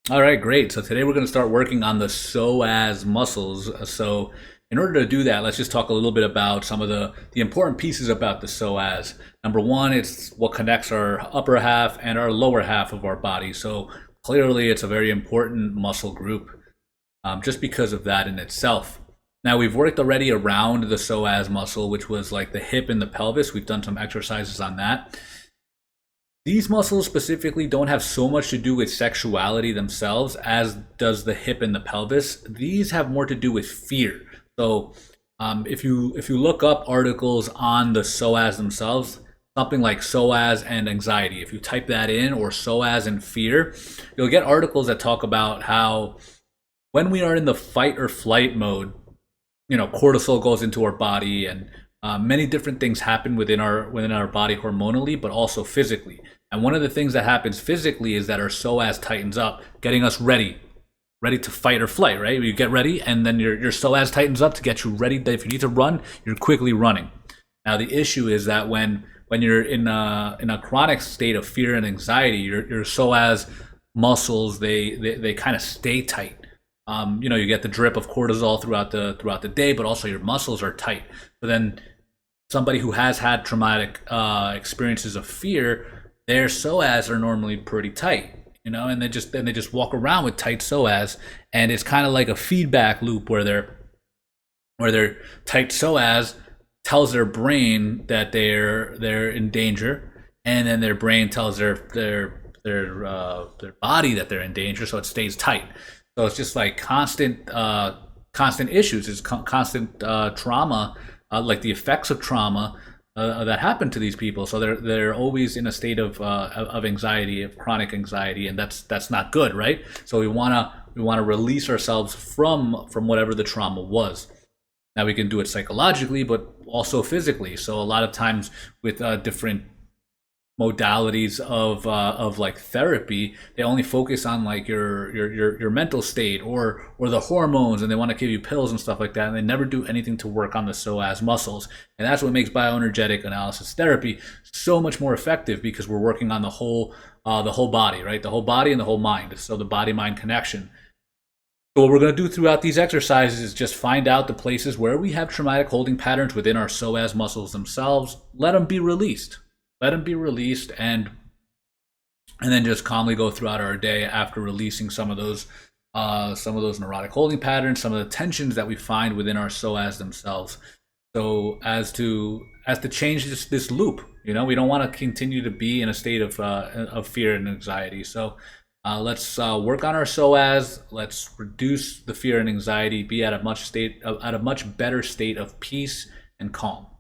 All right, great. So today we're going to start working on the psoas muscles. So in order to do that, let's just talk a little bit about some of the important pieces about the psoas. Number one, it's what connects our upper half and our lower half of our body. So clearly, it's a very important muscle group, just because of that in itself. Now we've worked already around the psoas muscle, which was like the hip and the pelvis. We've done some exercises on that. These muscles specifically don't have so much to do with sexuality themselves as does the hip and the pelvis. These have more to do with fear. So if you look up articles on the psoas themselves, something like psoas and anxiety, if you type that in, or psoas and fear, you'll get articles that talk about how when we are in the fight or flight mode, cortisol goes into our body, and many different things happen within our body hormonally, but also physically. And one of the things that happens physically is that our psoas tightens up, getting us ready to fight or flight. Right? You get ready, and then your psoas tightens up to get you ready. That if you need to run, you're quickly running. Now the issue is that when you're in a chronic state of fear and anxiety, your psoas muscles they kind of stay tight. You get the drip of cortisol throughout the day, but also your muscles are tight. But then somebody who has had traumatic experiences of fear, their psoas are normally pretty tight, and they just walk around with tight psoas, and it's kind of like a feedback loop where their tight psoas tells their brain that they're in danger, and then their brain tells their body that they're in danger, so it stays tight. So it's just like constant issues. It's constant trauma, like the effects of trauma that happen to these people. So they're always in a state of anxiety, of chronic anxiety, and that's not good, right? So we wanna release ourselves from whatever the trauma was. Now we can do it psychologically, but also physically. So a lot of times with different modalities of like therapy, they only focus on like your mental state or the hormones, and they want to give you pills and stuff like that, and they never do anything to work on the psoas muscles. And that's what makes bioenergetic analysis therapy so much more effective, because we're working on the whole body, right? The whole body and the whole mind. So the body mind connection. So what we're going to do throughout these exercises is just find out the places where we have traumatic holding patterns within our psoas muscles themselves. Let them be released. And then just calmly go throughout our day after releasing some of those neurotic holding patterns, some of the tensions that we find within our psoas themselves. So as to change this loop, we don't want to continue to be in a state of fear and anxiety. So let's work on our psoas. Let's reduce the fear and anxiety. Be at a much better state of peace and calm.